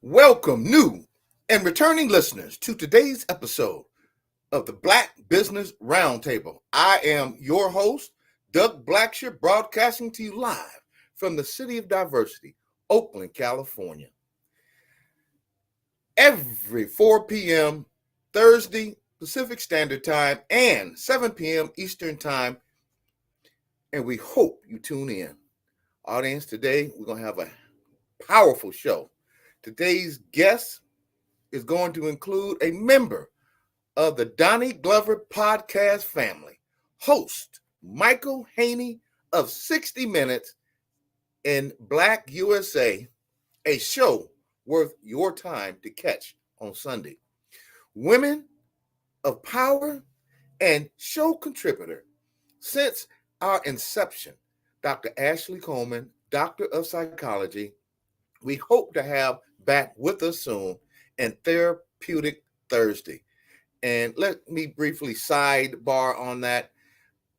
Welcome, new and returning listeners, to today's episode of the Black Business Roundtable. I am your host, Doug Blacksher, broadcasting to you live from the city of Diversity, Oakland, California. Every 4 p.m. Thursday Pacific Standard Time and 7 p.m. Eastern Time, and we hope you tune in. Audience, today we're going to have a powerful show. Today's guest is going to include a member of the Doni Glover podcast family, host Michael Haynie of 60 Minutes in Black USA, a show worth your time to catch on Sunday. Women of power and show contributor since our inception, Dr. Ashley Coleman, Doctor of Psychology. We hope to have back with us soon in Therapeutic Thursday. And let me briefly sidebar on that.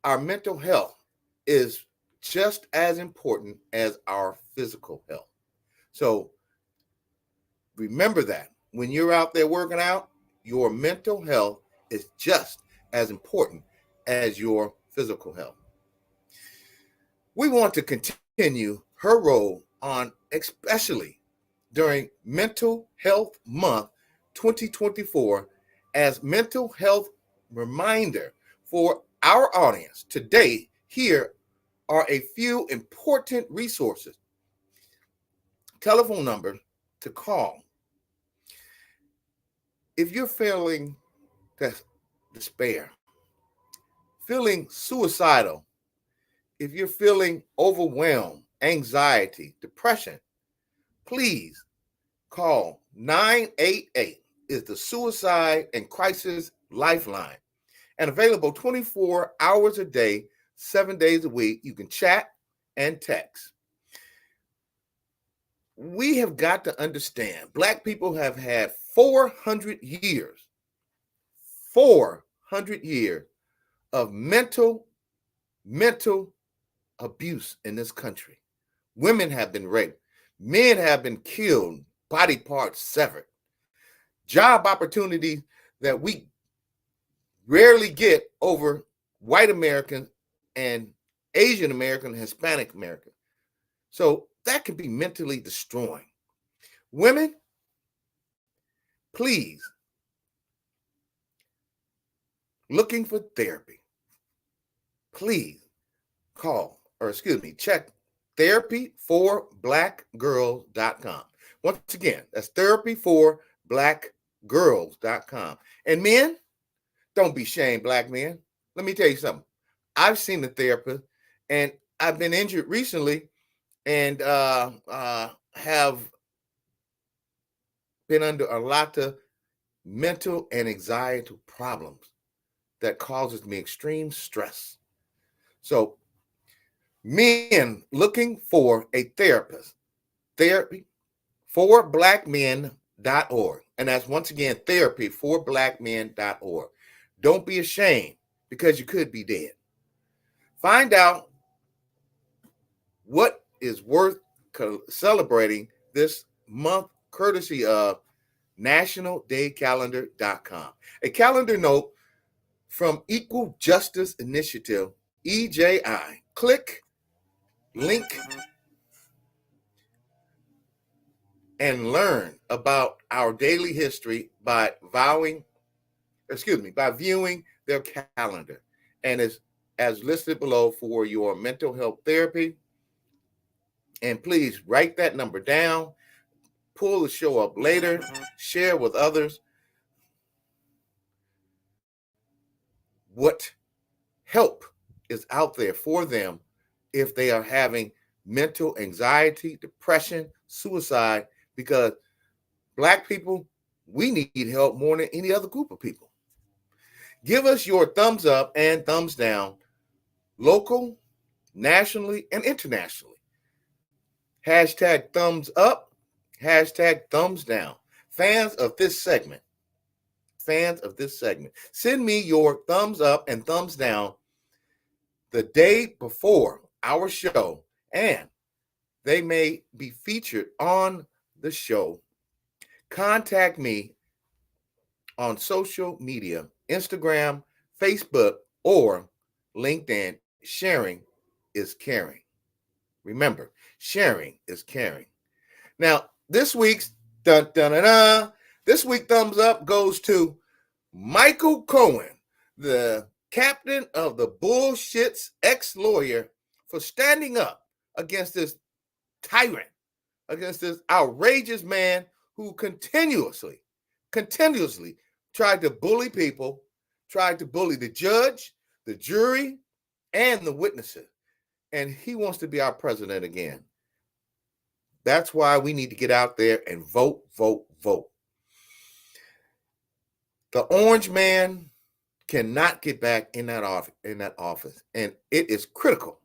Our mental health is just as important as our physical health. So remember that when you're out there working out, your mental health is just as important as your physical health. We want to continue her role on, especially during Mental Health Month 2024, as mental health reminder for our audience. Today, here are a few important resources. Telephone number to call. If you're feeling despair, feeling suicidal, if you're feeling overwhelmed, anxiety, depression, please call 988 is the Suicide and Crisis Lifeline, and available 24 hours a day, 7 days a week. You can chat and text. We have got to understand, Black people have had 400 years of mental abuse in this country. Women have been raped. Men have been killed, body parts severed. Job opportunities that we rarely get over white Americans and Asian American, Hispanic American. So that can be mentally destroying. Women, please, looking for therapy, please check therapyforblackgirls.com. Once again, that's therapyforblackgirls.com. And men, don't be ashamed, Black men. Let me tell you something. I've seen a therapist, and I've been injured recently and have been under a lot of mental and anxiety problems that causes me extreme stress. So men looking for a therapist, therapyforblackmen.org. And that's, once again, therapyforblackmen.org. Don't be ashamed, because you could be dead. Find out what is worth celebrating this month, courtesy of nationaldaycalendar.com. A calendar note from Equal Justice Initiative, EJI. Click link and learn about our daily history by viewing their calendar, and is as listed below for your mental health therapy. And please write that number down, pull the show up later, share with others what help is out there for them if they are having mental anxiety, depression, suicide, because Black people, we need help more than any other group of people. Give us your thumbs up and thumbs down, local, nationally, and internationally. Hashtag thumbs up, hashtag thumbs down. Fans of this segment, send me your thumbs up and thumbs down the day before our show, and they may be featured on the show contact me on social media, Instagram, Facebook, or LinkedIn. Sharing is caring. Remember, sharing is caring. Now, this week's this week thumbs up goes to Michael Cohen, the captain of the Bullshit's ex-lawyer, for standing up against this tyrant, against this outrageous man who continuously tried to bully people, tried to bully the judge, the jury, and the witnesses. And he wants to be our president again. That's why we need to get out there and vote, vote, vote. The orange man cannot get back in that office. And it is critical.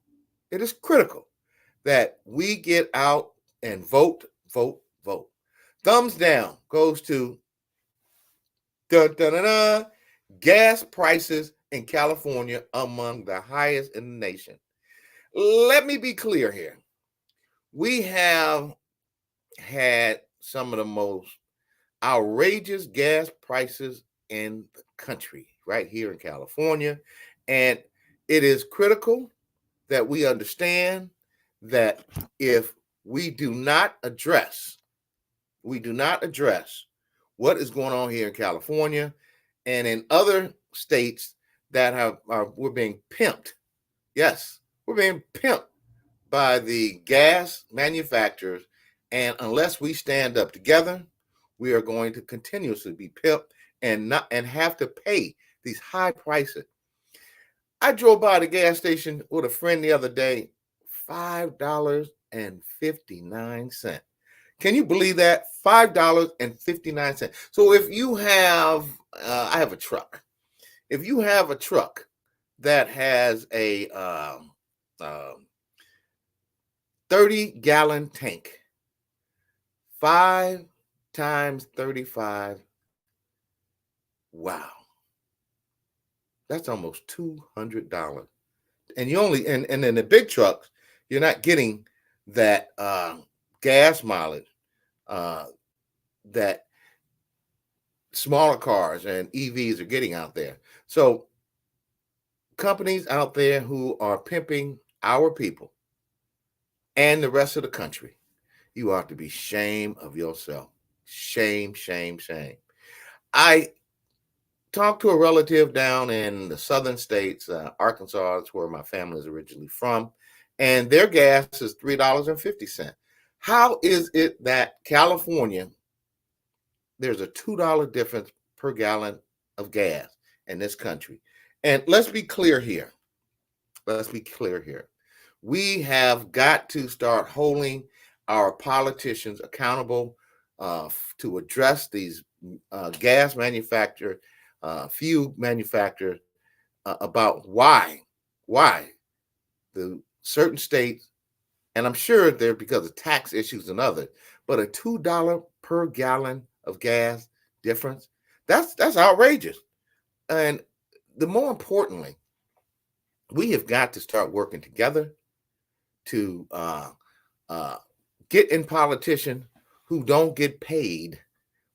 It is critical that we get out and vote, vote, vote. Thumbs down goes to gas prices in California among the highest in the nation. Let me be clear here. We have had some of the most outrageous gas prices in the country right here in California. And it is critical that we understand that if we do not address what is going on here in California and in other states that we're being pimped. Yes, we're being pimped by the gas manufacturers. And unless we stand up together, we are going to continuously be pimped and have to pay these high prices. I drove by the gas station with a friend the other day, $5.59. Can you believe that? $5.59. So if you have, I have a truck. If you have a truck that has a 30-gallon tank, 5 times 35, wow. That's almost $200. And you only, and in the big trucks, you're not getting that gas mileage that smaller cars and EVs are getting out there. So companies out there who are pimping our people and the rest of the country, you ought to be ashamed of yourself. Shame, shame, shame. I talked to a relative down in the southern states, Arkansas, that's where my family is originally from, and their gas is $3.50. How is it that California, there's a $2 difference per gallon of gas in this country? And let's be clear here. We have got to start holding our politicians accountable to address these gas manufacturers, fuel manufacturers, about why the certain states, and I'm sure they're because of tax issues and others, but a $2 per gallon of gas difference, that's outrageous. And the more importantly, we have got to start working together to get in politicians who don't get paid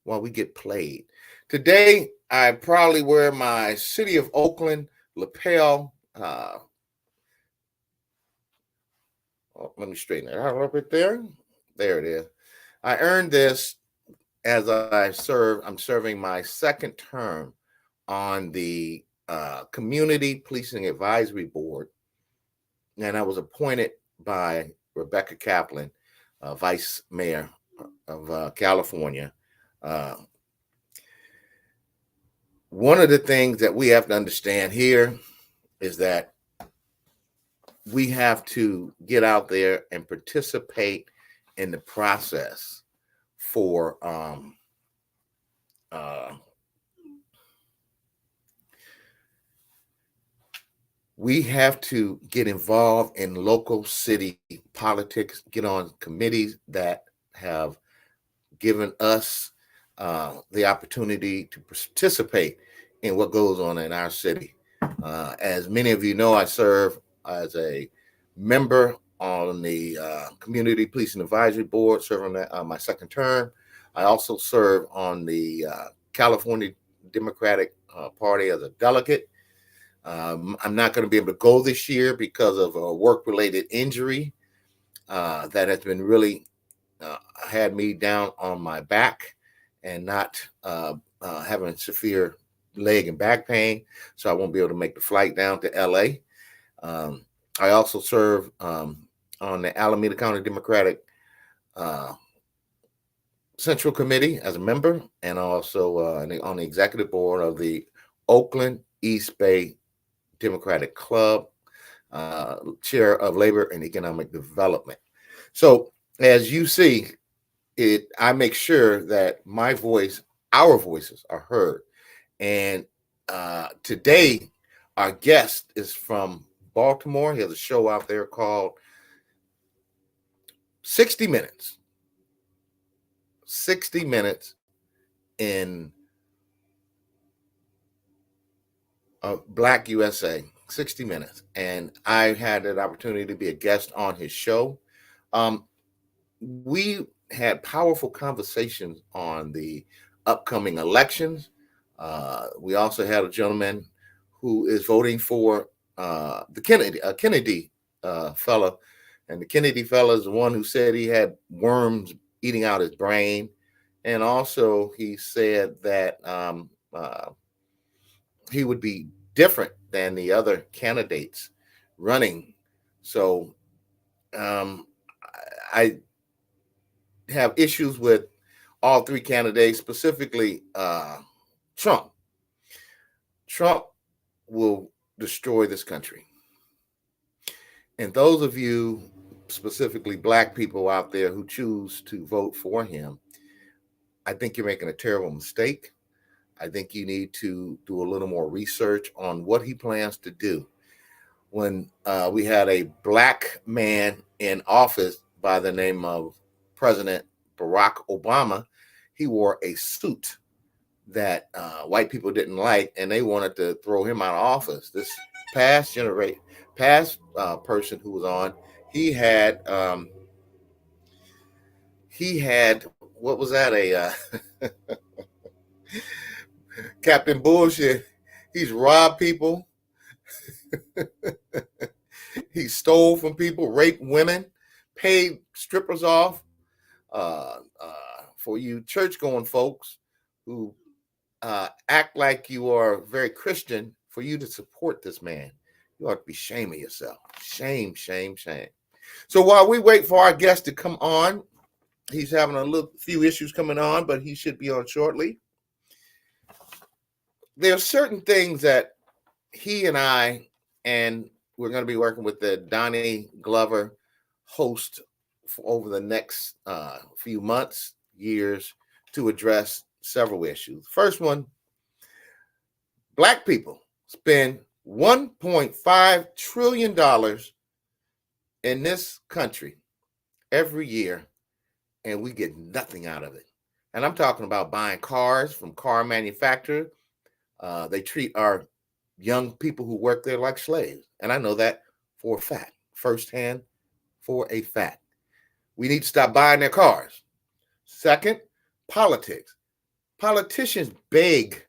while we get played. Today, I proudly wear my City of Oakland lapel. Let me straighten it out a little bit there. There it is. I earned this as I'm serving my second term on the Community Policing Advisory Board. And I was appointed by Rebecca Kaplan, Vice Mayor of California. One of the things that we have to understand here is that we have to get out there and participate in the process for we have to get involved in local city politics, get on committees that have given us the opportunity to participate in what goes on in our city. As many of you know, I serve as a member on the Community Policing Advisory Board, serving my second term. I also serve on the California Democratic Party as a delegate. I'm not going to be able to go this year because of a work-related injury that has been really had me down on my back and not having severe leg and back pain, so I won't be able to make the flight down to LA. I also serve on the Alameda County Democratic Central Committee as a member, and also on the executive board of the Oakland East Bay Democratic Club, chair of labor and economic development. So as you see, I make sure that my voice, our voices are heard. And today, our guest is from Baltimore. He has a show out there called 60 Minutes. 60 Minutes in Black USA. 60 Minutes. And I had an opportunity to be a guest on his show. We had powerful conversations on the upcoming elections. We also had a gentleman who is voting for the Kennedy fella. And the Kennedy fella is the one who said he had worms eating out his brain. And also he said that he would be different than the other candidates running. So I have issues with all three candidates, specifically Trump. Trump will destroy this country. And those of you, specifically Black people out there who choose to vote for him, I think you're making a terrible mistake. I think you need to do a little more research on what he plans to do. When we had a Black man in office by the name of President Barack Obama, he wore a suit that white people didn't like, and they wanted to throw him out of office. This past person who was on, he had what was that, a Captain Bullshit. He's robbed people. He stole from people, raped women, paid strippers off. For you church-going folks who act like you are very Christian, for you to support this man, you ought to be ashamed of yourself. Shame, shame, shame. So while we wait for our guest to come on, he's having a few issues coming on, but he should be on shortly. There are certain things that he and we're going to be working with the Doni Glover host over the next few months, years, to address several issues. First one, Black people spend $1.5 trillion in this country every year, and we get nothing out of it. And I'm talking about buying cars from car manufacturers. They treat our young people who work there like slaves. And I know that for a fact, firsthand, for a fact. We need to stop buying their cars. Second, politics. Politicians beg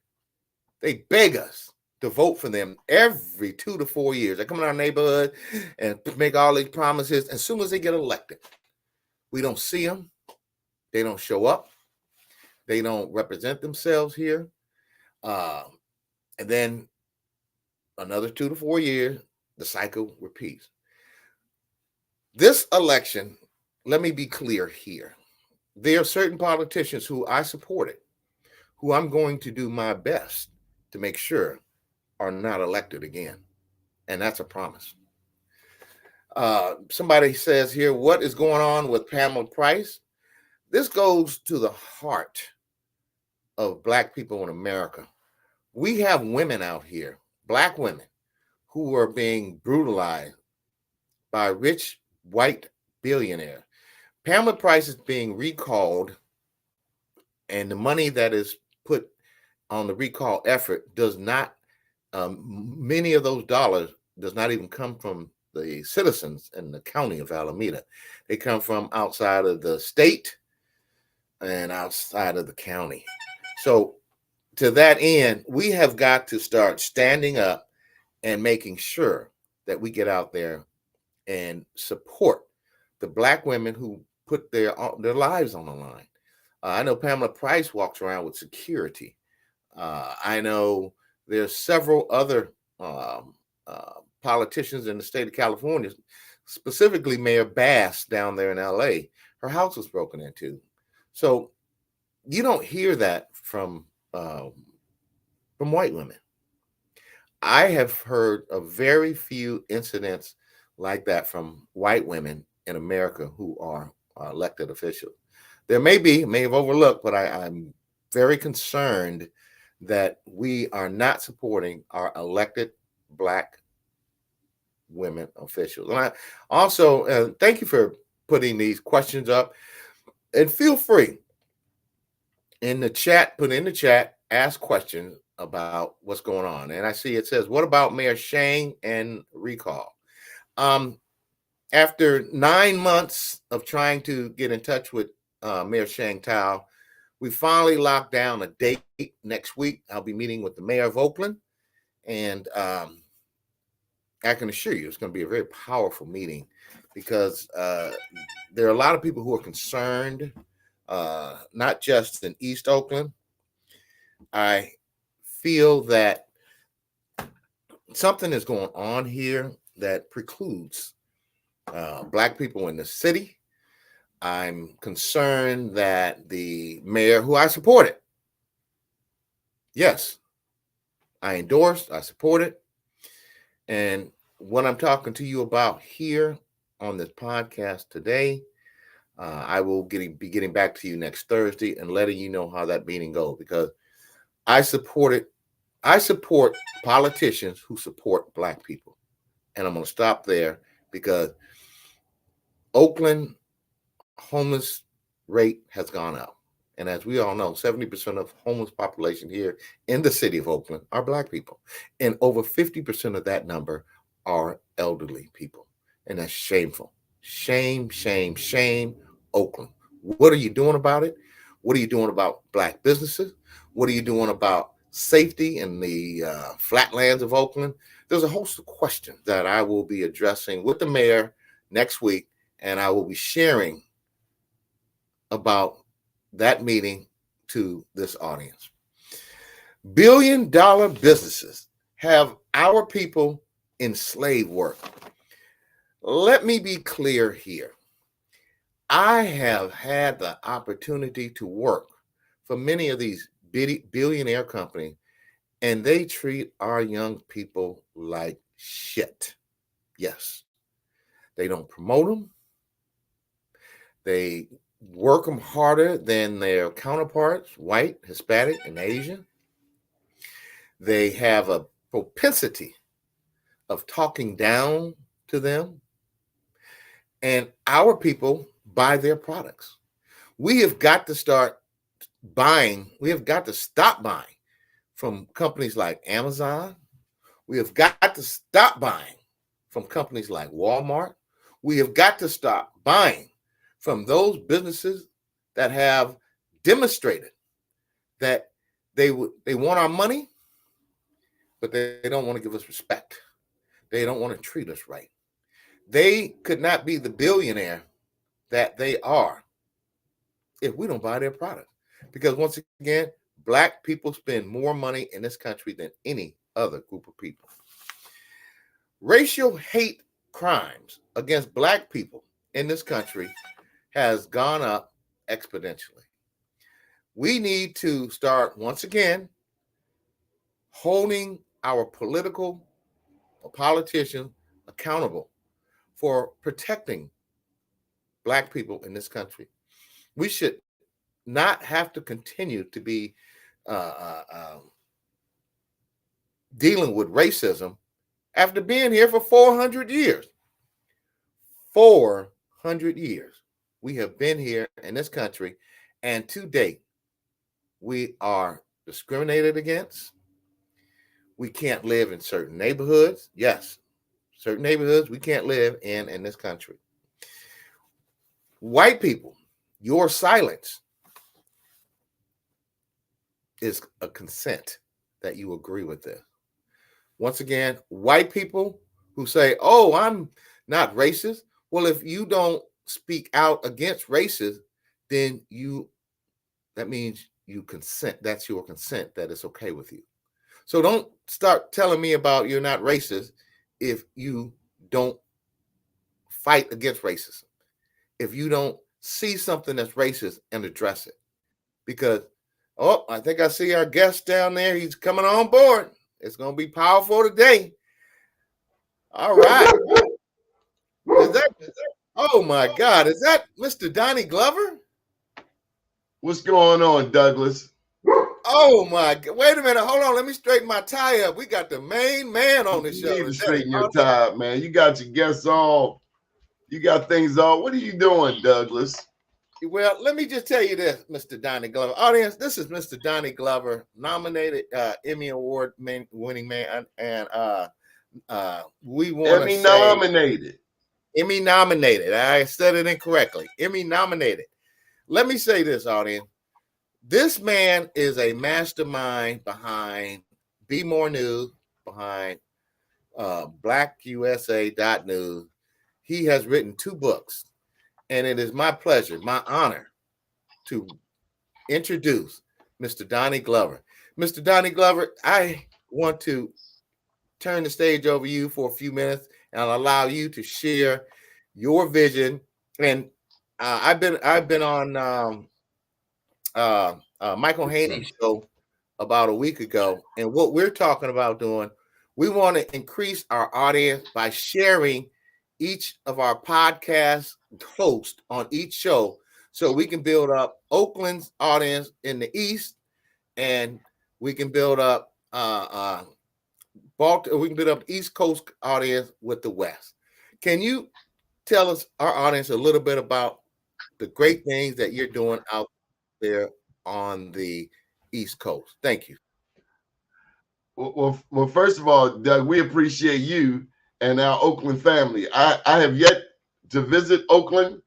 us to vote for them every 2 to 4 years. They come in our neighborhood and make all these promises. As soon as they get elected, we don't see them. They don't show up. They don't represent themselves here. And then another 2 to 4 years, the cycle repeats. This election, let me be clear here. There are certain politicians who I supported, who I'm going to do my best to make sure are not elected again. And that's a promise. Somebody says here, what is going on with Pamela Price? This goes to the heart of Black people in America. We have women out here, Black women, who are being brutalized by rich white billionaires. Pamela Price is being recalled, and the money that is put on the recall effort does not, many of those dollars does not even come from the citizens in the county of Alameda. They come from outside of the state, and outside of the county. So to that end, we have got to start standing up and making sure that we get out there and support the Black women who put their lives on the line. I know Pamela Price walks around with security. I know there's several other politicians in the state of California, specifically Mayor Bass down there in LA. Her house was broken into. So you don't hear that from white women. I have heard of very few incidents like that from white women in America who are elected officials. There may have overlooked, but I'm very concerned that we are not supporting our elected Black women officials. And I also thank you for putting these questions up, and feel free in the chat, put in the chat, ask questions about what's going on. And I see it says, what about Mayor Shang and recall? After 9 months of trying to get in touch with Mayor Shang Tao, we finally locked down a date next week. I'll be meeting with the mayor of Oakland, and I can assure you it's going to be a very powerful meeting, because there are a lot of people who are concerned, not just in East Oakland. I feel that something is going on here that precludes Black people in the city. I'm concerned that the mayor, who I supported, yes, I endorsed, I supported, and what I'm talking to you about here on this podcast today, I will be getting back to you next Thursday and letting you know how that meeting goes, because I support politicians who support Black people. And I'm going to stop there, because Oakland homeless rate has gone up. And as we all know, 70% of homeless population here in the city of Oakland are Black people. And over 50% of that number are elderly people. And that's shameful. Shame, shame, shame, Oakland. What are you doing about it? What are you doing about Black businesses? What are you doing about safety in the flatlands of Oakland? There's a host of questions that I will be addressing with the mayor next week, and I will be sharing about that meeting to this audience. Billion-dollar businesses have our people in slave work. Let me be clear here. I have had the opportunity to work for many of these billionaire companies, and they treat our young people like shit. Yes. They don't promote them. They work them harder than their counterparts, white, Hispanic, and Asian. They have a propensity of talking down to them, and our people buy their products. We have got to start buying. We have got to stop buying from companies like Amazon. We have got to stop buying from companies like Walmart. We have got to stop buying from those businesses that have demonstrated that they want our money, but they don't want to give us respect. They don't want to treat us right. They could not be the billionaire that they are if we don't buy their product. Because once again, Black people spend more money in this country than any other group of people. Racial hate crimes against Black people in this country has gone up exponentially. We need to start, once again, holding our politicians accountable for protecting Black people in this country. We should not have to continue to be dealing with racism after being here for 400 years. 400 years. We have been here in this country, and to date, we are discriminated against. We can't live in certain neighborhoods. Yes, certain neighborhoods we can't live in this country. White people, your silence is a consent that you agree with this. Once again, white people who say, oh, I'm not racist. Well, if you don't speak out against racism, then that means you consent. That's your consent that it's okay with you. So don't start telling me about you're not racist if you don't fight against racism. If you don't see something that's racist and address it. Because, I think I see our guest down there. He's coming on board. It's going to be powerful today. All right. Oh, my God. Is that Mr. Doni Glover? What's going on, Douglas? Oh, my God. Wait a minute. Hold on. Let me straighten my tie up. We got the main man on the show. You need to straighten your tie up, man. You got your guests on. You got things on. What are you doing, Douglas? Well, let me just tell you this, Mr. Doni Glover. Audience, this is Mr. Doni Glover, nominated Emmy Award winning man, and we want to say Emmy nominated. I said it incorrectly. Emmy nominated. Let me say this, audience. This man is a mastermind behind Be More News, behind BlackUSA.news. He has written 2 books. And it is my pleasure, my honor, to introduce Mr. Doni Glover. Mr. Doni Glover, I want to turn the stage over to you for a few minutes and I'll allow you to share your vision. And I've been on Michael Haynie's show about a week ago, and what we're talking about doing, we want to increase our audience by sharing each of our podcast hosts on each show so we can build up Oakland's audience in the East, and we can build up we can build up the East Coast audience with the West. Can you tell us, our audience, a little bit about the great things that you're doing out there on the East Coast? Thank you. Well, first of all, Doug, we appreciate you and our Oakland family. I have yet to visit Oakland,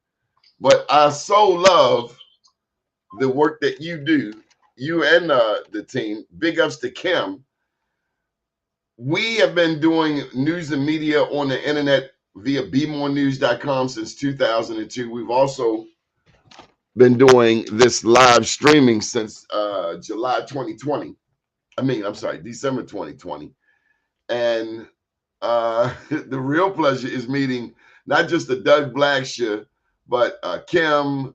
but I so love the work that you do, you and the team. Big ups to Kim. We have been doing news and media on the internet via bemorenews.com since 2002. We've also been doing this live streaming since July 2020. December 2020. And the real pleasure is meeting not just the Doug Blacksher, but Kim.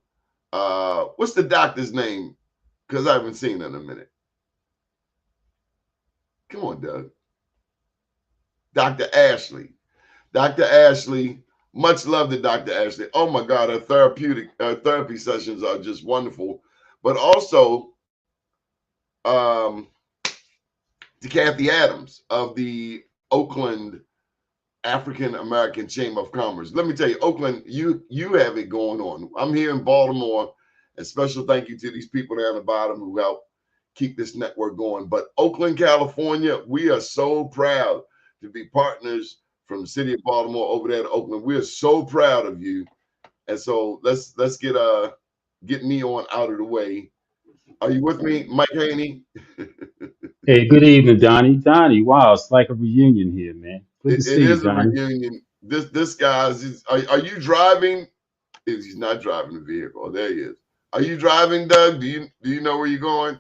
What's the doctor's name? Because I haven't seen her in a minute. Come on, Doug. Dr. Ashley. Dr. Ashley. Much love to Dr. Ashley. Oh my God, her therapy sessions are just wonderful. But also to Kathy Adams of the Oakland African American Chamber of Commerce. Let me tell you, Oakland, you have it going on. I'm here in Baltimore, and special thank you to these people down the bottom who help keep this network going. But Oakland, California, we are so proud to be partners from the city of Baltimore over there to Oakland. We are so proud of you. And so let's get me on out of the way. Are you with me, Mike Haynie? Hey, good evening, Donnie. Donnie, wow, it's like a reunion here, man. Good to see you, It is a reunion. This guy's. Are you driving? He's not driving the vehicle. Oh, there he is. Are you driving, Doug? Do you know where you're going?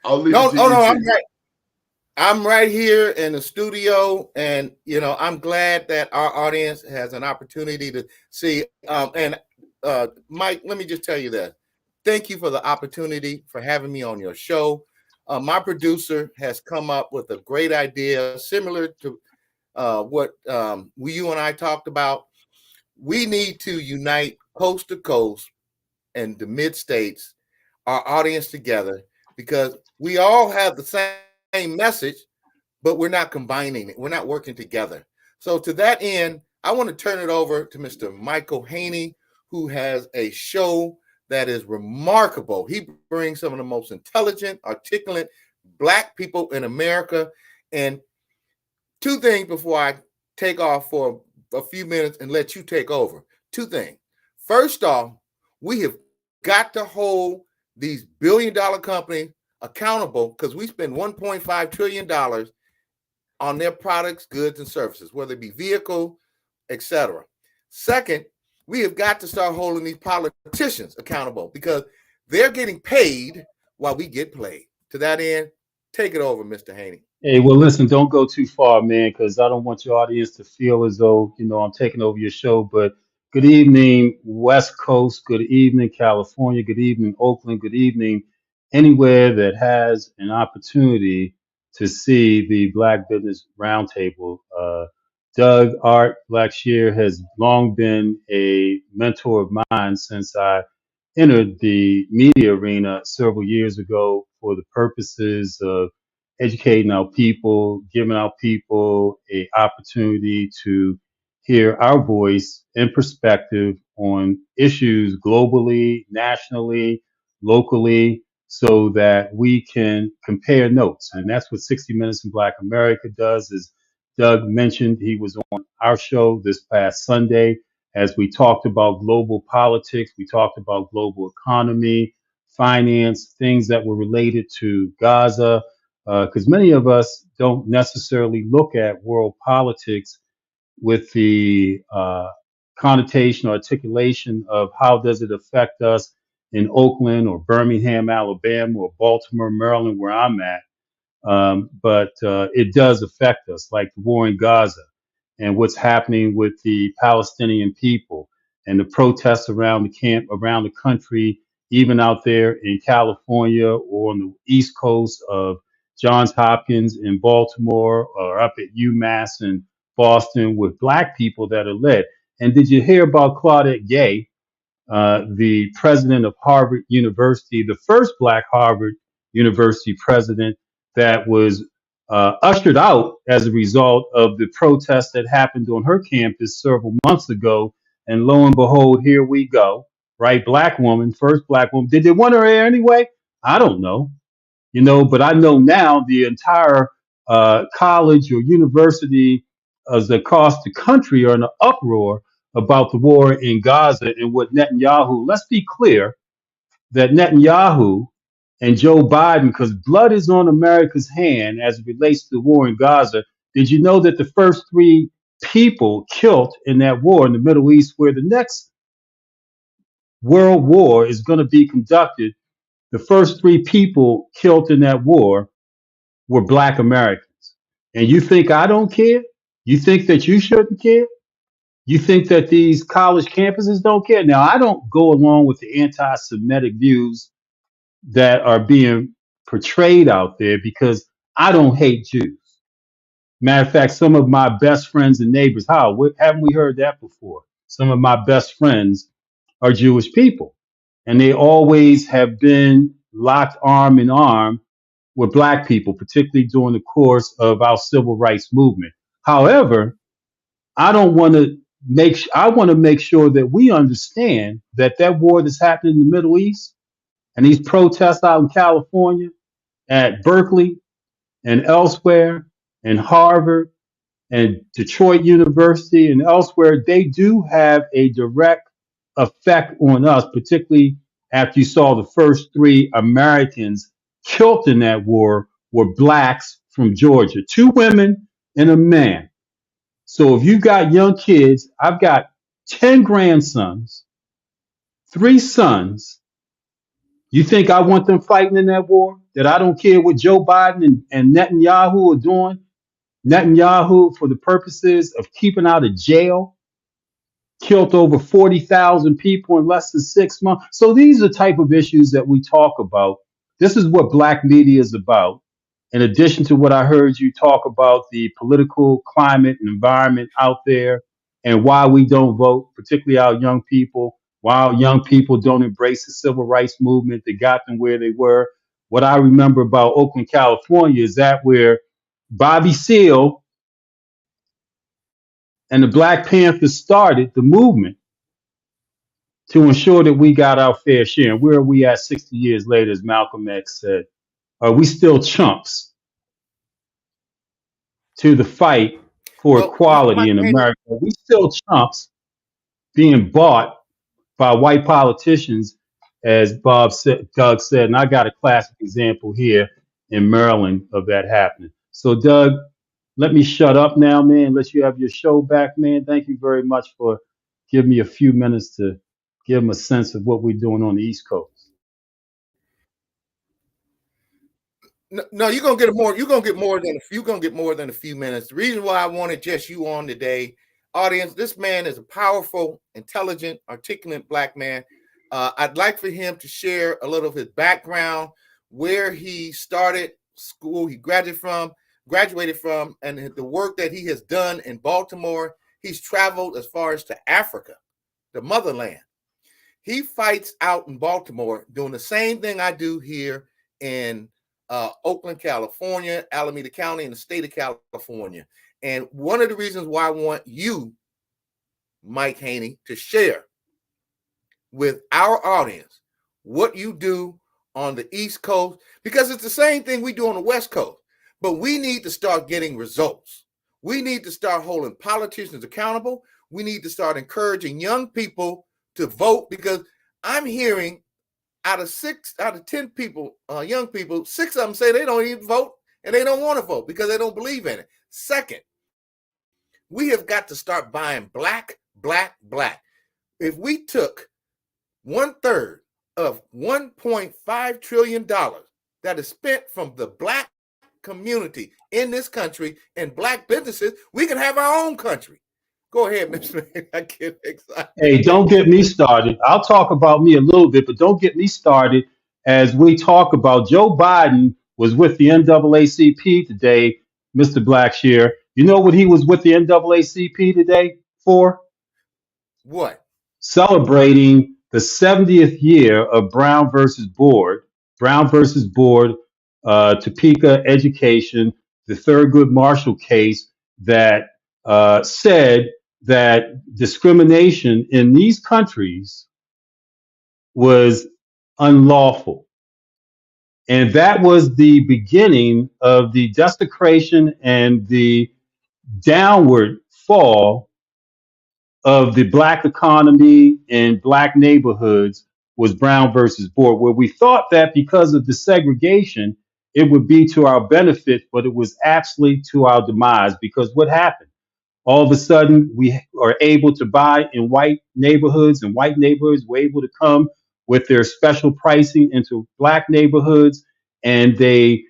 I'll leave it to you. No, I'm right here in the studio, and I'm glad that our audience has an opportunity to see. Mike, let me just tell you that. Thank you for the opportunity for having me on your show. My producer has come up with a great idea similar to what you and I talked about. We need to unite coast to coast and the mid-states, our audience together, because we all have the same message, but we're not combining it. We're not working together. So to that end, I want to turn it over to Mr. Michael Haynie, who has a show that is remarkable. He brings some of the most intelligent, articulate Black people in America. And 2 things before I take off for a few minutes and let you take over. 2 things. First off, we have got to hold these billion-dollar companies accountable because we spend $1.5 trillion on their products, goods, and services, whether it be vehicle, etc. Second, we have got to start holding these politicians accountable because they're getting paid while we get played. To that end, take it over, Mr. Haynie. Hey, well, listen, don't go too far, man, because I don't want your audience to feel as though, I'm taking over your show. But good evening, West Coast. Good evening, California. Good evening, Oakland. Good evening, anywhere that has an opportunity to see the Black Business Roundtable. Doug Blacksher has long been a mentor of mine since I entered the media arena several years ago for the purposes of educating our people, giving our people a opportunity to hear our voice and perspective on issues globally, nationally, locally, so that we can compare notes. And that's what 60 Minutes in Black America does. As Doug mentioned, he was on our show this past Sunday as we talked about global politics, we talked about global economy, finance, things that were related to Gaza, because many of us don't necessarily look at world politics with the connotation or articulation of how does it affect us in Oakland or Birmingham, Alabama, or Baltimore, Maryland, where I'm at. But it does affect us, like the war in Gaza and what's happening with the Palestinian people and the protests around the camp, around the country, even out there in California or on the East Coast of Johns Hopkins in Baltimore or up at UMass in Boston with Black people that are led. And did you hear about Claudette Gay, the president of Harvard University, the first Black Harvard University president that was ushered out as a result of the protest that happened on her campus several months ago? And lo and behold, here we go, right? Black woman, first Black woman. Did they want her there anyway? I don't know, but I know now the entire college or university across the country are in an uproar about the war in Gaza and what Netanyahu. Let's be clear that Netanyahu and Joe Biden, because blood is on America's hand as it relates to the war in Gaza. Did you know that the first three people killed in that war in the Middle East, where the next world war is going to be conducted, the first three people killed in that war were Black Americans? And you think I don't care? You think that you shouldn't care? You think that these college campuses don't care? Now, I don't go along with the anti-Semitic views that are being portrayed out there because I don't hate Jews. Matter of fact, some of my best friends and neighbors, haven't we heard that before? Some of my best friends are Jewish people, and they always have been locked arm in arm with Black people, particularly during the course of our civil rights movement. However, I want to make sure that we understand that that war that's happening in the Middle East and these protests out in California, at Berkeley and elsewhere, and Harvard and Detroit University and elsewhere, they do have a direct effect on us, particularly after you saw the first three Americans killed in that war were Blacks from Georgia, two women and a man. So if you got young kids, I've got 10 grandsons, 3 sons. You think I want them fighting in that war? That I don't care what Joe Biden and Netanyahu are doing? Netanyahu, for the purposes of keeping out of jail, killed over 40,000 people in less than 6 months. So these are the type of issues that we talk about. This is what Black media is about. In addition to what I heard you talk about, the political climate and environment out there and why we don't vote, particularly our young people, why our young people don't embrace the civil rights movement that got them where they were. What I remember about Oakland, California is that where Bobby Seale and the Black Panthers started the movement to ensure that we got our fair share. And where are we at 60 years later, as Malcolm X said? Are we still chumps to the fight for equality in America? Are we still chumps being bought by white politicians as Doug said, and I got a classic example here in Maryland of that happening. So, Doug, let me shut up now, man. Let you have your show back, man. Thank you very much for giving me a few minutes to give them a sense of what we're doing on the East Coast. No, you're gonna get more. You're gonna get more than a few minutes. The reason why I wanted just you on today, audience, this man is a powerful, intelligent, articulate Black man. I'd like for him to share a little of his background, where he started school, he graduated from, and the work that he has done in Baltimore. He's traveled as far as to Africa, the motherland. He fights out in Baltimore, doing the same thing I do here in Oakland, California, Alameda County, and the state of California. And one of the reasons why I want you, Mike Haynie, to share with our audience what you do on the East Coast, because it's the same thing we do on the West Coast, but we need to start getting results. We need to start holding politicians accountable. We need to start encouraging young people to vote, because I'm hearing out of 10 people, young people, 6 of them say they don't even vote and they don't want to vote because they don't believe in it. Second, we have got to start buying black. If we took 1/3 of $1.5 trillion that is spent from the Black community in this country and Black businesses, we can have our own country. Go ahead, Mr. Man. I get excited. Hey, don't get me started. I'll talk about me a little bit, but don't get me started as we talk about Joe Biden was with the NAACP today, Mr. Blacksher. You know what he was with the NAACP today for? What? Celebrating the 70th year of Brown versus Board, Topeka Education, the Thurgood Marshall case that said that discrimination in these countries was unlawful. And that was the beginning of the desecration and the downward fall of the Black economy and Black neighborhoods was Brown versus Board, where we thought that because of the segregation, it would be to our benefit, but it was actually to our demise. Because what happened? All of a sudden, we are able to buy in white neighborhoods, and white neighborhoods were able to come with their special pricing into Black neighborhoods, and they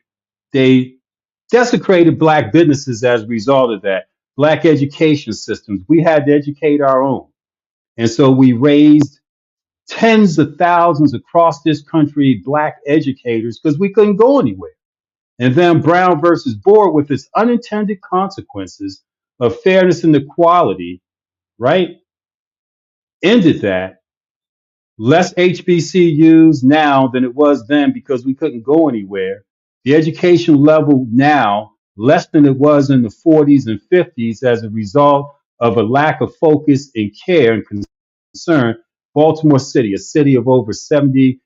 desecrated Black businesses as a result of that. Black education systems, we had to educate our own. And so we raised tens of thousands across this country, Black educators, because we couldn't go anywhere. And then Brown versus Board, with its unintended consequences of fairness and equality, right, ended that. Less HBCUs now than it was then because we couldn't go anywhere. The education level now less than it was in the 40s and 50s as a result of a lack of focus and care and concern. Baltimore City, a city of over 70%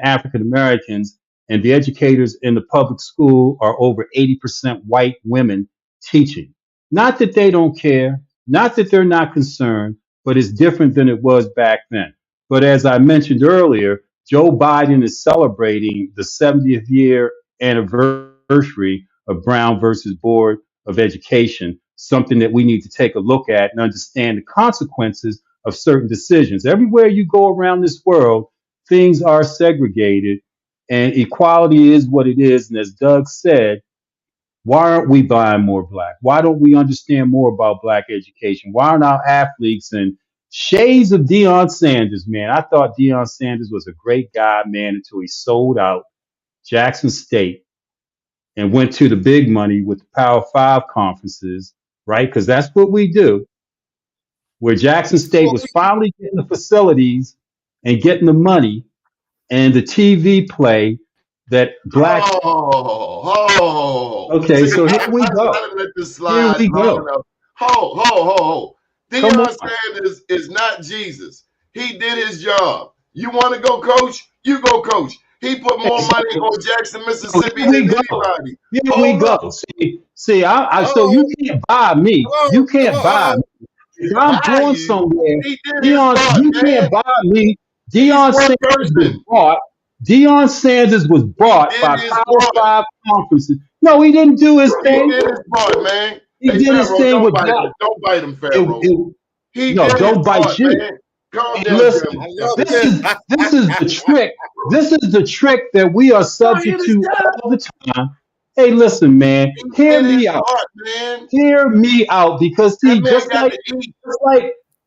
African Americans, and the educators in the public school are over 80% white women teaching. Not that they don't care, not that they're not concerned, but it's different than it was back then. But as I mentioned earlier, Joe Biden is celebrating the 70th year anniversary of Brown versus Board of Education, something that we need to take a look at and understand the consequences of certain decisions. Everywhere you go around this world, things are segregated, and equality is what it is. And as Doug said, why aren't we buying more Black? Why don't we understand more about Black education? Why aren't our athletes and shades of Deion Sanders, man? I thought Deion Sanders was a great guy, man, until he sold out Jackson State and went to the big money with the Power Five conferences, right? Because that's what we do. Where Jackson State was finally getting the facilities and getting the money and the TV play that Black. Okay, See, so here we go. I let this slide Here we long go. enough. Ho. Come Deion on. Sanders is not Jesus. He did his job. You want to go coach? You go coach. He put more money on Jackson, Mississippi Here we than go. anybody. Here we Hold go. up. See, so you can't buy me. You can't buy me. If I'm Buy going you. somewhere, He did his Deion, part, you man. can't buy me. He's Deion one Sanders was person. bought. Deion Sanders was bought He by did his Power part. Five conferences. No, he didn't do his He thing. did his part, man. He Hey, did his Pharaoh, thing don't with bite that. him. Don't bite him, It, Pharaoh. it, He no, did his don't bite part, you. man. Calm Hey, down, listen, I Jeremy. love this this. is the trick. This is the trick that we are subject to all the time. Hey, listen, man, He hear did his me out. part, man. Hear me out, because That see, man got to eat.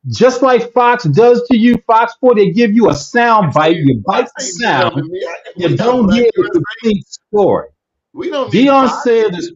just like Fox does to you, Fox 4, they give you a sound bite. You bite Fox the ain't do nothing to sound. me. You We got don't Black hear the USA. complete story. We don't need Deion Fox. Sanders,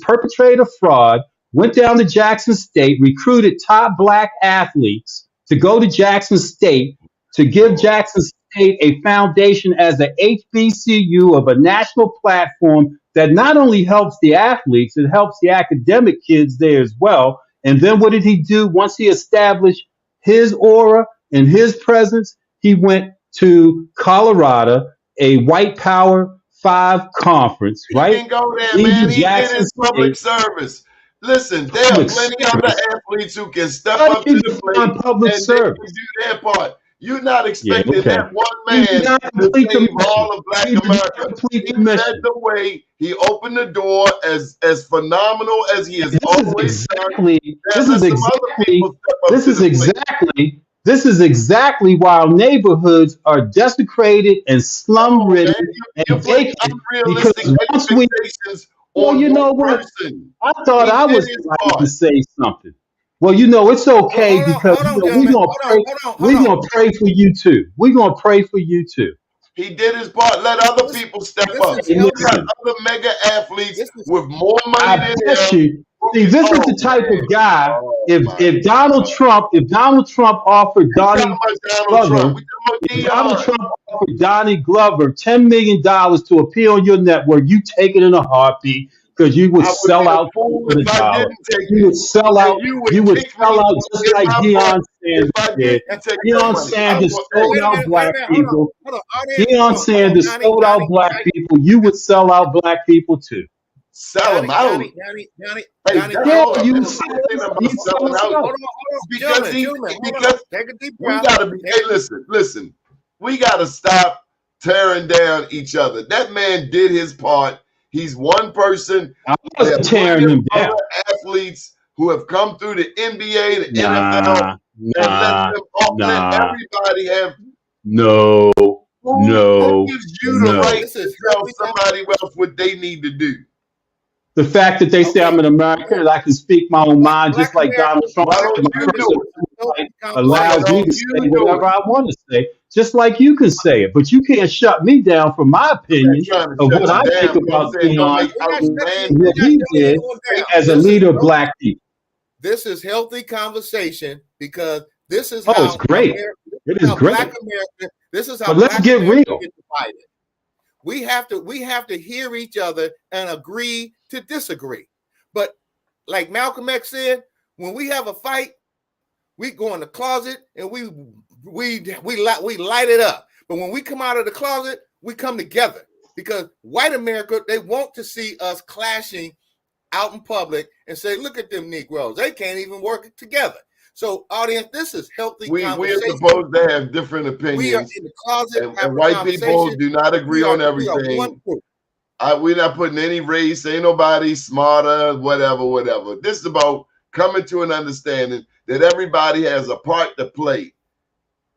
perpetrator of fraud, went down to Jackson State, recruited top black athletes to go to Jackson State to give Jackson State a foundation as a HBCU of a national platform that not only helps the athletes, it helps the academic kids there as well. And then what did he do once he established his aura and his presence? He went to Colorado, a white power 5 conference, He right? can go there, Leaving man. He did Jackson his public State, service. Listen, there are public plenty other service. athletes who can step How up do to you the define plate public and they can service? do their part. You're not Yeah, expecting okay. that one He did man not to complete the save mission. all of Black He did not America. complete He the led mission. the way. He opened the door as phenomenal as he has This is always done. exactly, And this let is some other people exactly, step up this to is the plate. exactly, this is exactly why our neighborhoods are desecrated and slum No, ridden man, you're and putting vacant. unrealistic Because once we, expectations well, on you one know what? person. I thought He I did was his the right to part. say something. Well, it's Well, okay because hold on, we're gentlemen. gonna pray. We're Hold on. gonna pray for you too. We're gonna pray for you too. He did his part. Let other This, people step this up. is Hey, You got healthy. listen, other mega athletes This is with more money I than bet him. you. See, this is Oh the type man. of guy. Oh If my if God. Donald Trump offered We talking Donnie about Donald Trump. Glover, We talking if about Donald Dion. Trump offered Donnie Glover $10 million to appear on your network, you take it in a heartbeat because you would I would be sell a out fool for the if I dollar. didn't take You it. would sell And out. you would You would kick sell me out just in like my butt Deion if Sanders I did. didn't take that Deion money. I Sanders will, hey, sold wait a out minute, wait a black minute. people. Hold on. Audience, Deion Sanders sold out black people. You would sell out black people too. sell them out. Hey, that's Yeah, hold up. you Let would me sell, say something you about sell selling us out. out. Because Gentlemen, hold on. because Take a deep we breath. gotta be, hey, listen. We gotta stop tearing down each other. That man did his part. He's one person. I There wasn't are plenty tearing of him down. other athletes who have come through the NBA, the NFL, Nah, and nah, let nah, everybody have. no, Who no, gives you the no. right This to is tell healthy. somebody else what they need to do? The fact that they say Okay. I'm an American and I can speak my own mind, just Black like Donald Trump, Why Black don't my you America First do it? is a healthy Amendment right Why allows me don't conversation. to you say do whatever it? I want to say, just like you can say it. But you can't shut me down from my I'm not opinion trying to of shut what you I think down, but I'm about saying don't Deion make We're not shutting and we're what outlandish not he shutting did anyone down. as a This is leader of healthy. black people. This is healthy conversation because this is Oh, it's how great. It is Black great. America. This is how But let's Black get America real. get divided. We have to hear each other and agree to disagree. But like Malcolm X said, when we have a fight, we go in the closet and we light it up. But when we come out of the closet, we come together because white America, they want to see us clashing out in public and say, look at them Negroes. They can't even work together. So, audience, this is healthy We are conversation. supposed to have different We are opinions, in the closet and white people do not agree on We are everything. one group. We're not putting any race. Ain't nobody smarter, whatever. This is about coming to an understanding that everybody has a part to play,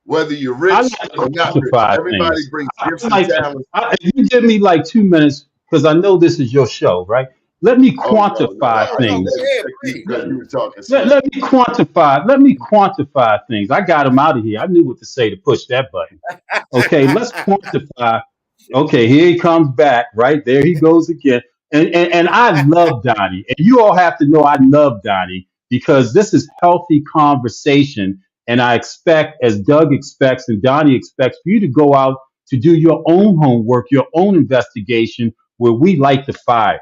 whether you're I rich like to or not rich. quantify Everybody things. brings I gifts and like to, talents. if you give me like 2 minutes, because I know this is your show, right? Let me Oh no, quantify I No, things. go ahead, you please. because you were talking Let, slick. let me quantify. Let me quantify things. I got him out of here. I knew what to say to push that button. Okay, let's quantify. Okay, here he comes back. Right there, he goes again. And I love Donnie, and you all have to know I love Donnie because this is healthy conversation, and I expect, as Doug expects and Donnie expects, for you to go out to do your own homework, your own investigation, where we light the fire.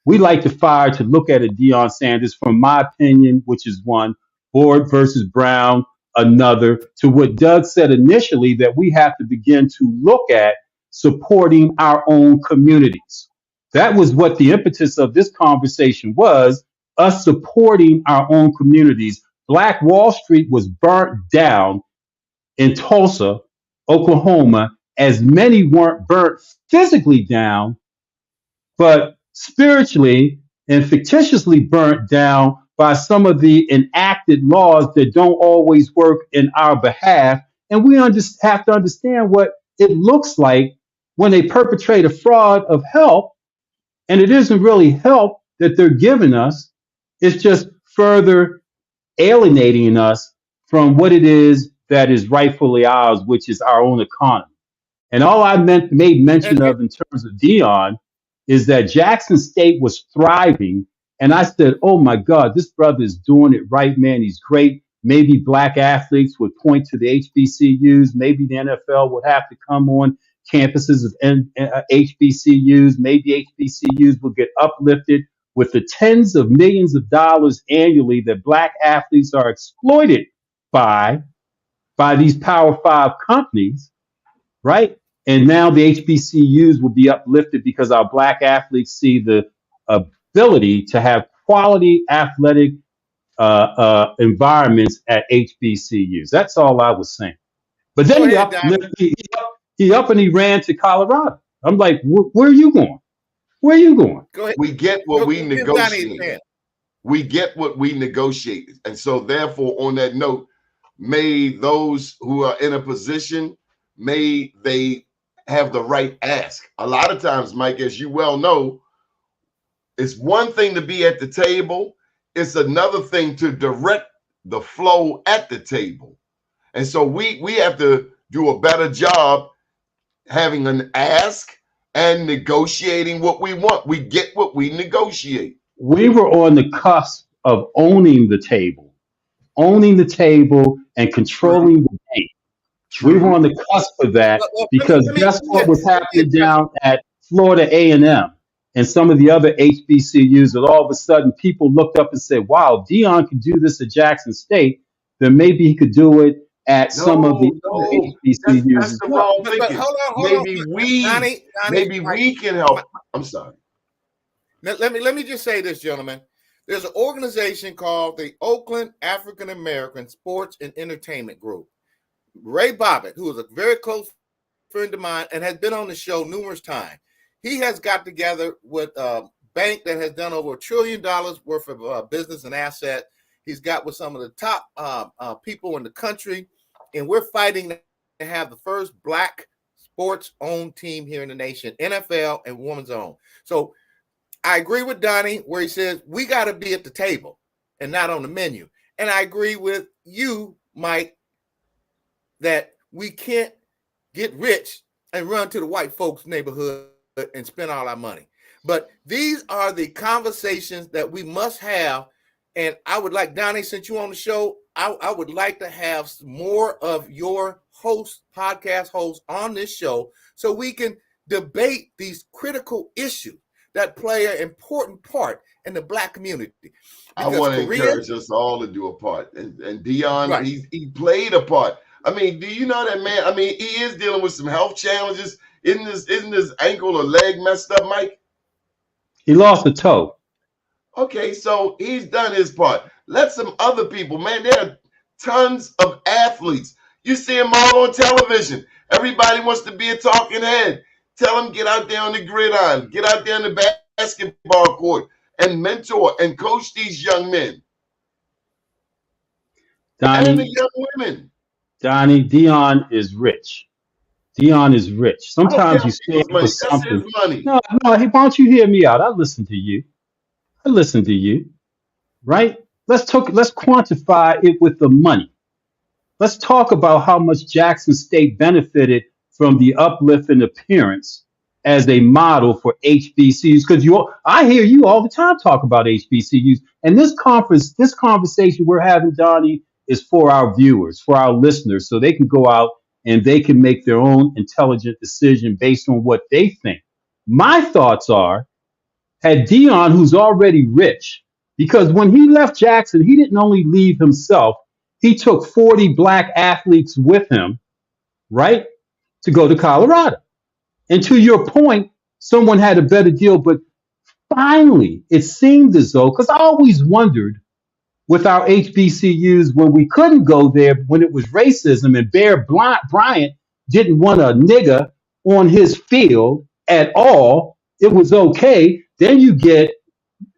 We like the fire to look at a Deion Sanders, from my opinion, which is one, Board versus Brown, another, to what Doug said initially, that we have to begin to look at supporting our own communities. That was what the impetus of this conversation was, us supporting our own communities. Black Wall Street was burnt down in Tulsa, Oklahoma, as many weren't burnt physically down, but spiritually and fictitiously burnt down by some of the enacted laws that don't always work in our behalf. And we have to understand what it looks like when they perpetrate a fraud of help, and it isn't really help that they're giving us, it's just further alienating us from what it is that is rightfully ours, which is our own economy. And all I made mention And of in terms of Dion is that Jackson State was thriving. And I said, oh my God, this brother is doing it right, man. He's great. Maybe black athletes would point to the HBCUs. Maybe the NFL would have to come on campuses of HBCUs. Maybe HBCUs will get uplifted with the tens of millions of dollars annually that black athletes are exploited by these Power Five companies, right? And now the HBCUs will be uplifted because our black athletes see the ability to have quality athletic environments at HBCUs. That's all I was saying. But go then ahead, Donnie. he up and he ran to Colorado. I'm like, where are you going? Where are you going? Go ahead. We get what we Give Donnie his negotiate. pen. We get what we negotiate. And so therefore, on that note, may those who are in a position, may they have the right ask. A lot of times, Mike, as you well know, it's one thing to be at the table. It's another thing to direct the flow at the table. And so we have to do a better job having an ask and negotiating what we want. We get what we negotiate. We were on the cusp of owning the table and controlling the game. We were on the cusp of that because guess what was happening down at Florida A&M and some of the other HBCUs, that all of a sudden people looked up and said, wow, Dion could do this at Jackson State, then maybe he could do it at some of the other HBCUs. That's the wrong But thinking. hold on. Maybe we can help. I'm sorry. Now, let me just say this, gentlemen. There's an organization called the Oakland African American Sports and Entertainment Group. Ray Bobbitt, who is a very close friend of mine and has been on the show numerous times, he has got together with a bank that has done over $1 trillion worth of business and asset. He's got with some of the top people in the country, and we're fighting to have the first black sports-owned team here in the nation, NFL and women's owned. So I agree with Donnie where he says we got to be at the table and not on the menu. And I agree with you, Mike, that we can't get rich and run to the white folks' neighborhood and spend all our money. But these are the conversations that we must have. And I would like, Donnie, since you're on the show, I would like to have more of your podcast hosts on this show so we can debate these critical issues that play an important part in the black community. I want to encourage us all to do a part. And Dion, right, he played a part. I mean, do you know that man? I mean, he is dealing with some health challenges. Isn't his ankle or leg messed up, Mike? He lost a toe. Okay, so he's done his part. Let some other people, man, there are tons of athletes. You see them all on television. Everybody wants to be a talking head. Tell them get out there on the gridiron, get out there on the basketball court and mentor and coach these young men. Donnie, and the young women. Donnie, Dion is rich. Dion is rich. Sometimes you stand for something. That's his money. No, why don't you hear me out? I listen to you. Right? Let's quantify it with the money. Let's talk about how much Jackson State benefited from the uplift in appearance as a model for HBCUs. Because I hear you all the time talk about HBCUs. And this conversation we're having, Donnie, is for our viewers, for our listeners, so they can go out and they can make their own intelligent decision based on what they think. My thoughts are, had Dion, who's already rich, because when he left Jackson, he didn't only leave himself, he took 40 black athletes with him, right, to go to Colorado. And to your point, someone had a better deal, but finally, it seemed as though, because I always wondered with our HBCUs when we couldn't go there when it was racism and Bear Bryant didn't want a nigger on his field at all. It was okay. Then you get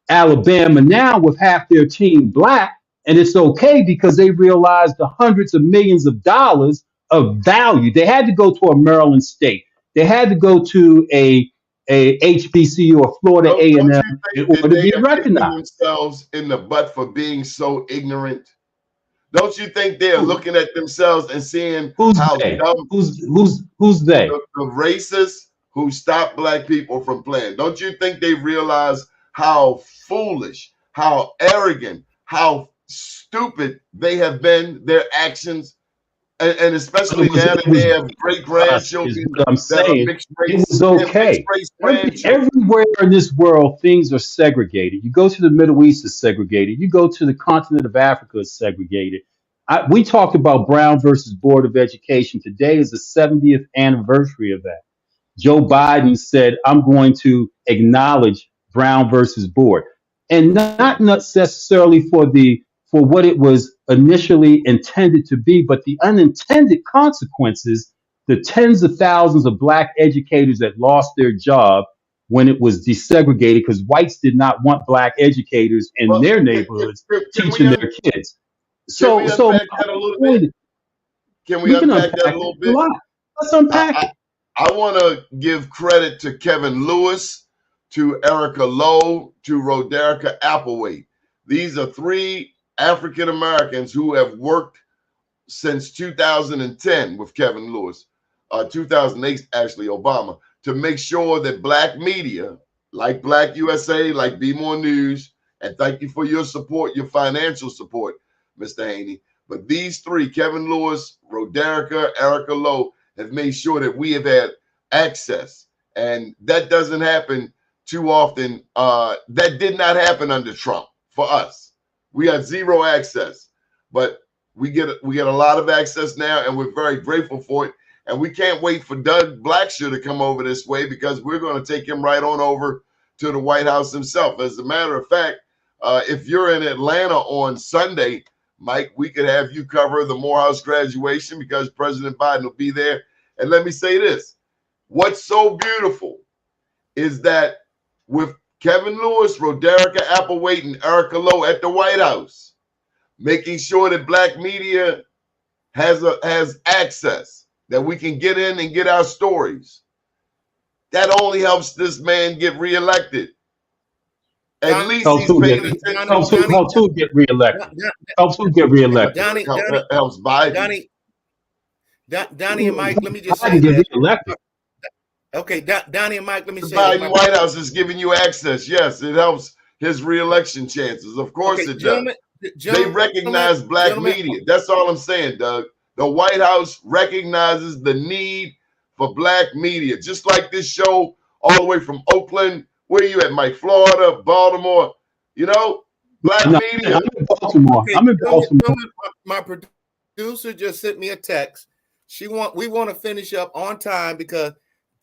Alabama now with half their team black, and it's okay because they realized the hundreds of millions of dollars of value. They had to go to a Maryland State. They had to go to a HBCU or Florida A&M in order to be recognized. Themselves in the butt for being so ignorant. Don't you think they're looking at themselves and seeing how dumb? Who's they? The racists who stop black people from playing. Don't you think they realize how foolish, how arrogant, how stupid they have been, their actions, and especially now that they have great grandchildren. I'm saying it was okay. Everywhere in this world, things are segregated. You go to the Middle East, it's segregated. You go to the continent of Africa, it's segregated. We talked about Brown versus Board of Education. Today is the 70th anniversary of that. Joe Biden said, I'm going to acknowledge Brown versus Board, and not necessarily for what it was initially intended to be, but the unintended consequences, the tens of thousands of black educators that lost their job when it was desegregated because whites did not want black educators in their neighborhoods teaching their kids. Can we unpack that a little bit? Can we unpack that a little bit? Let's unpack it. I want to give credit to Kevin Lewis, to Erica Lowe, to Roderica Applewhite. These are three African Americans who have worked since 2010 with Kevin Lewis, 2008 actually, Obama, to make sure that black media, like Black USA, like Be More News, and thank you for your support, your financial support, Mr. Haynie. But these three, Kevin Lewis, Roderica, Erica Lowe, have made sure that we have had access. And that doesn't happen too often. That did not happen under Trump for us. We had zero access, but we get a lot of access now, and we're very grateful for it. And we can't wait for Doug Blacksher to come over this way because we're going to take him right on over to the White House himself. As a matter of fact, if you're in Atlanta on Sunday, Mike, we could have you cover the Morehouse graduation because President Biden will be there. And let me say this. What's so beautiful is that with Kevin Lewis, Roderica Applewhite, and Erica Lowe at the White House, making sure that black media has access, that we can get in and get our stories. That only helps this man get reelected. At least he's paying attention. Helps who get reelected. Helps who get reelected. Helps Biden. Donnie and Mike, let me just say get reelected. Okay, Donnie and Mike, let me say Biden White House is giving you access. Yes, it helps his reelection chances. Of course it does. They recognize black media. That's all I'm saying, Doug. The White House recognizes the need for black media. Just like this show all the way from Oakland. Where are you at, Mike? Florida, Baltimore. You know, black media. I'm in Baltimore. Okay, I'm in Baltimore. My producer just sent me a text. We want to finish up on time because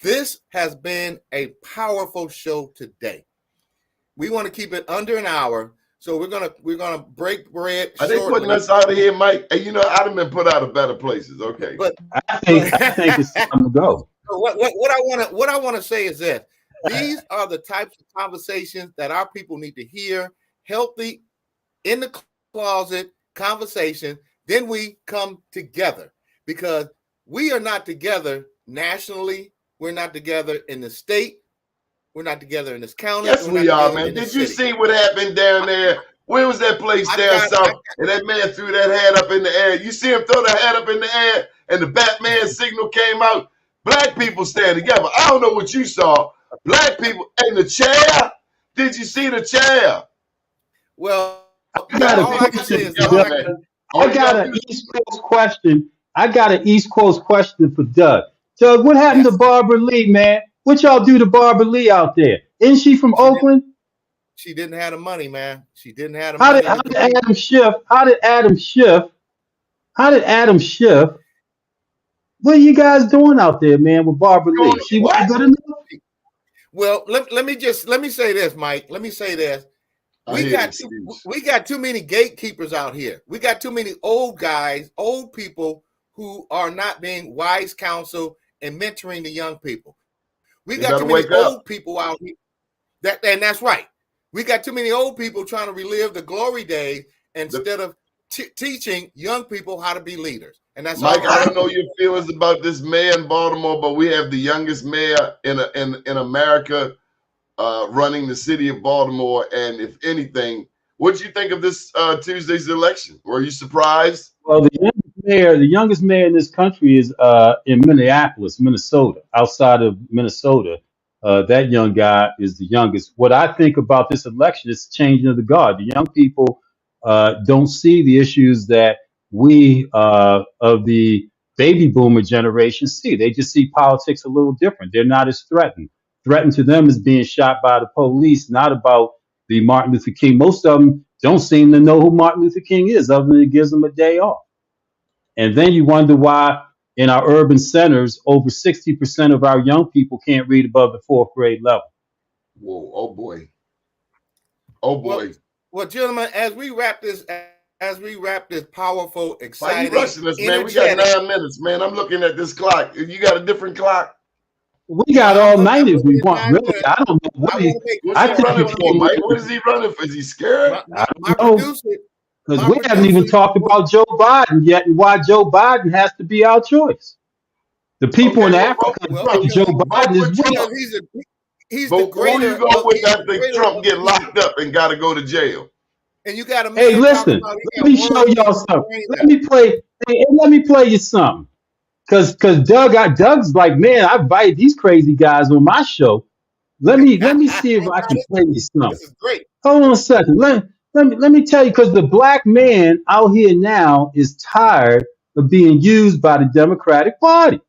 this has been a powerful show today. We want to keep it under an hour, so we're gonna break bread. Are they putting us out of here, Mike? Hey, you know, I'd have been put out of better places. Okay, but I think it's time to go. What I want to say is this: these are the types of conversations that our people need to hear. Healthy, in the closet conversation. Then we come together because we are not together nationally. We're not together in the state. We're not together in this county. Yes, we are, man. Did you see what happened down there? Where was that place down south? And that man threw that hat up in the air. You see him throw the hat up in the air, and the Batman signal came out. Black people stand together. I don't know what you saw. Black people in the chair. Did you see the chair? Well, I got an East Coast question. I got an East Coast question for Doug. Doug, what happened to Barbara Lee, man? What y'all do to Barbara Lee out there? Isn't she from Oakland? She didn't have the money, man. She didn't have the money. How did Adam Schiff? What are you guys doing out there, man, with Barbara Lee? She wasn't good enough. Well, let me say this, Mike. Let me say this. We got too many gatekeepers out here. We got too many old guys, old people who are not being wise counsel and mentoring the young people. We got too many old people out here. And that's right. We got too many old people trying to relive the glory days instead of teaching young people how to be leaders. And that's Mike. I don't know your feelings about this mayor in Baltimore, but we have the youngest mayor in America running the city of Baltimore. And if anything, what did you think of this Tuesday's election? Were you surprised? Well, the youngest mayor in this country is in Minneapolis, Minnesota, outside of Minnesota. That young guy is the youngest. What I think about this election is changing of the guard. The young people don't see the issues that we of the baby boomer generation see. They just see politics a little different. They're not as threatened. Threatened to them is being shot by the police, not about the Martin Luther King. Most of them don't seem to know who Martin Luther King is, other than it gives them a day off. And then you wonder why in our urban centers, over 60% of our young people can't read above the 4th grade level. Whoa, oh boy. Oh boy. Well, gentlemen, as we wrap this powerful, exciting, why you rushing us, man? We got 9 minutes, man. I'm looking at this clock. You got a different clock? We got all night if we want. Really, I don't know what what's he running for, Mike? What is he running for? Is he scared? My producer. Because we haven't even talked about Joe Biden yet and why Joe Biden has to be our choice. The people in Africa think Joe Biden is weak. He's the greater. Who you go with after Trump get locked up and got to go to jail? And you got to. Hey, listen. Let me show y'all something. Let me play you something. Because Doug's like, man, I invite these crazy guys on my show. Let me see if I can play you something. This is great. Hold on a second. Let me tell you, because the black man out here now is tired of being used by the Democratic Party.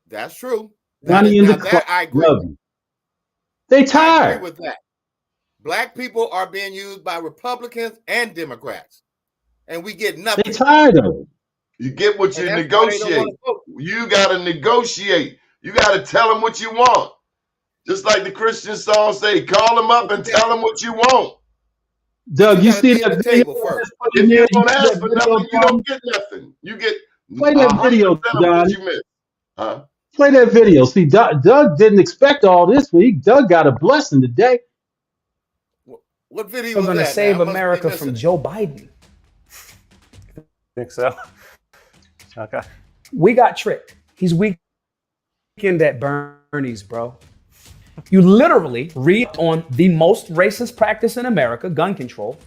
That's true. Money in the club. I agree. They tired. I agree with that. Black people are being used by Republicans and Democrats, and we get nothing. They tired of it. You get what you negotiate. You got to negotiate. You got to tell them what you want. Just like the Christian song say, call them up and tell them what you want. Doug, you see that video first? If you don't ask for nothing, you don't get nothing. You get play that video, Don. Huh? Play that video. See, Doug didn't expect all this week. Doug got a blessing today. What video? We're going to save America from Joe Biden. Think so? Okay. We got tricked. He's weekend at Bernie's, bro. You literally read on the most racist practice in America, gun control.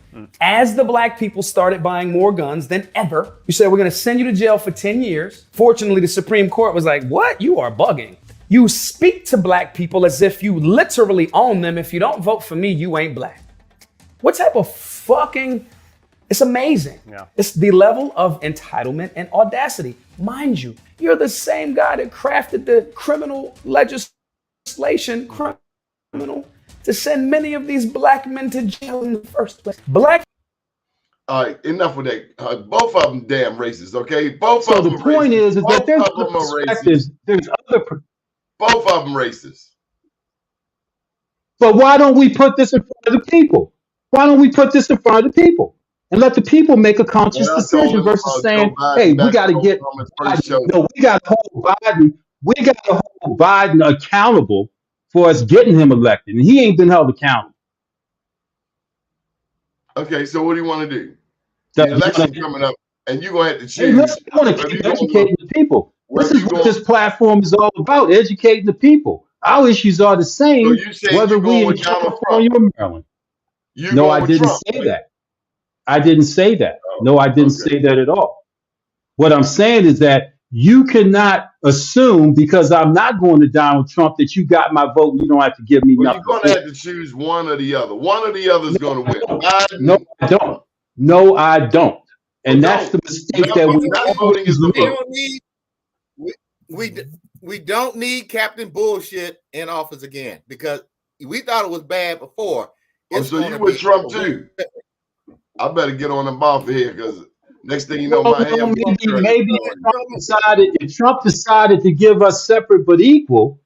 As the black people started buying more guns than ever, you said, we're going to send you to jail for 10 years. Fortunately, the Supreme Court was like, what? You are bugging. You speak to black people as if you literally own them. If you don't vote for me, you ain't black. What type of fucking... It's amazing. Yeah. It's the level of entitlement and audacity. Mind you, you're the same guy that crafted the criminal legislation, to send many of these black men to jail in the first place. All right, enough with that. Both of them damn racist, okay? Both of them. So the point is that there's other perspectives. There's other. Both of them racist. But why don't we put this in front of the people? Why don't we put this in front of the people and let the people make a conscious decision versus saying, "Hey, we got to get we got to hold Biden. We got to hold Biden accountable for us getting him elected, and he ain't been held accountable." Okay, so what do you want to do? The election coming up, and you're gonna have to choose. Hey, listen, I want to keep educating the people. This is what this platform is all about: educating the people. Our issues are the same, whether we in California or Maryland. No, I didn't say that. I didn't say that. No, I didn't say that at all. What I'm saying is that you cannot assume because I'm not going to Donald Trump that you got my vote and you don't have to give me nothing. You're going to have to choose one or the other. One or the other is going to win. No, I don't. No, I don't. And that's the mistake that we don't need Captain Bullshit in office again because we thought it was bad before. So you with Trump too? I better get on them off here because next thing you know, maybe if Trump decided to give us separate but equal,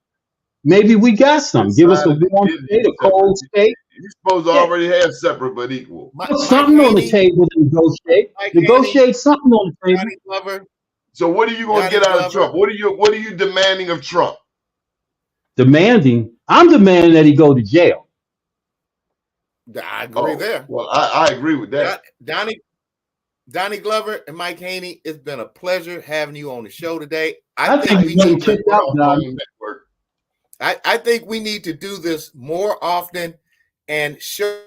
maybe we got some. Give us a warm state, a cold state. You're supposed to already have separate but equal. Put something on the table to negotiate. Negotiate something on the table. Doni Glover. So what are you going to Doni get out of Glover. Trump? What are you demanding of Trump? I'm demanding that he go to jail. I agree there. Well, I agree with that. Doni Glover and Mike Haynie, it's been a pleasure having you on the show today. I think we need to kick out, Don. I think we need to do this more often and show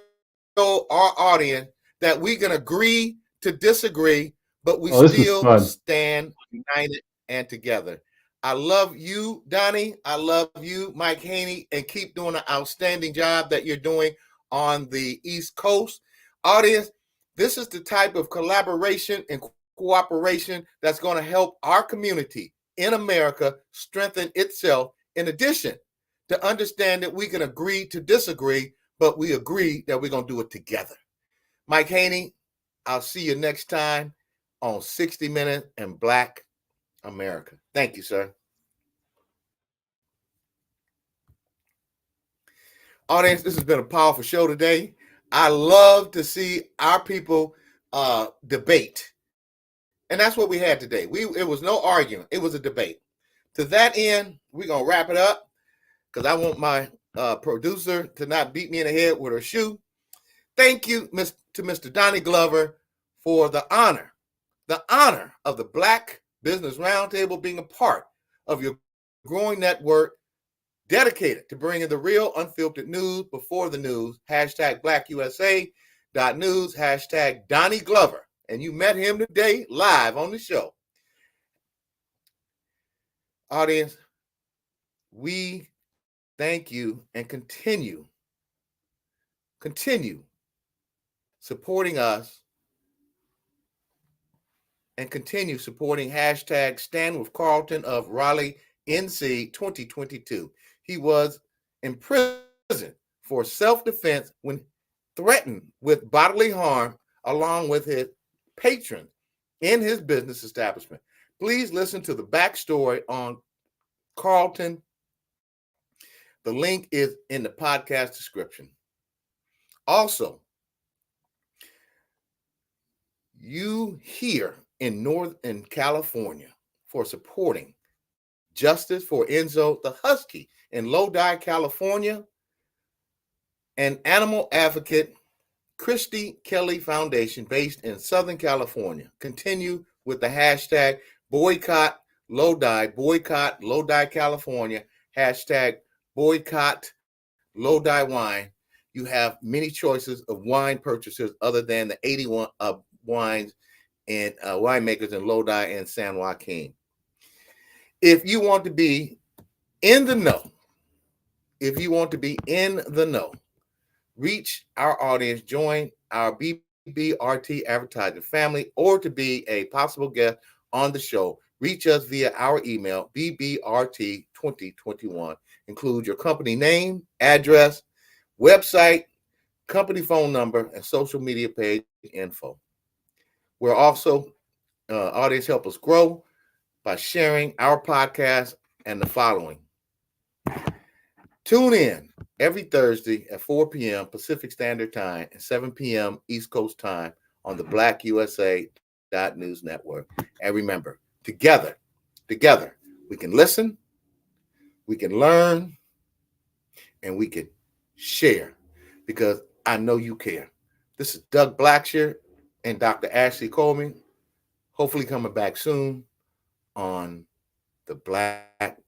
our audience that we can agree to disagree, but we still stand united and together. I love you, Doni. I love you, Mike Haynie, and keep doing an outstanding job that you're doing on the East Coast. Audience, this is the type of collaboration and cooperation that's going to help our community in America strengthen itself, in addition to understand that we can agree to disagree, but we agree that we're going to do it together. Mike Haynie, I'll see you next time on 60 Minutes and Black America. Thank you, sir. Audience, this has been a powerful show today. I love to see our people debate. And that's what we had today. It was no argument. It was a debate. To that end, we're going to wrap it up because I want my producer to not beat me in the head with her shoe. Thank you to Mr. Doni Glover for the honor of the Black Business Roundtable, being a part of your growing network dedicated to bringing the real unfiltered news before the news. #BlackUSA.news, #Doni Glover. And you met him today live on the show. Audience, we thank you and continue supporting us and continue supporting #StandWithCarlton of Raleigh, NC 2022. He was imprisoned for self-defense when threatened with bodily harm along with his patrons in his business establishment. Please listen to the backstory on Carlton. The link is in the podcast description. Also, you here in Northern California for supporting Justice for Enzo the Husky in Lodi, California, and animal advocate Christy Kelly Foundation based in Southern California. Continue with the #boycott Lodi, boycott Lodi, California, #boycott Lodi wine. You have many choices of wine purchasers other than the 81 wines and winemakers in Lodi and San Joaquin. If you want to be in the know, reach our audience, join our BBRT advertising family, or to be a possible guest on the show, reach us via our email, bbrt2021. Include your company name, address, website, company phone number, and social media page info. We're also, audience help us grow by sharing our podcast and the following. Tune in every Thursday at 4 p.m. Pacific Standard Time and 7 p.m. East Coast Time on the BlackUSA.news network. And remember, together, we can listen, we can learn, and we can share, because I know you care. This is Doug Blacksher and Dr. Ashley Coleman, hopefully coming back soon on the Black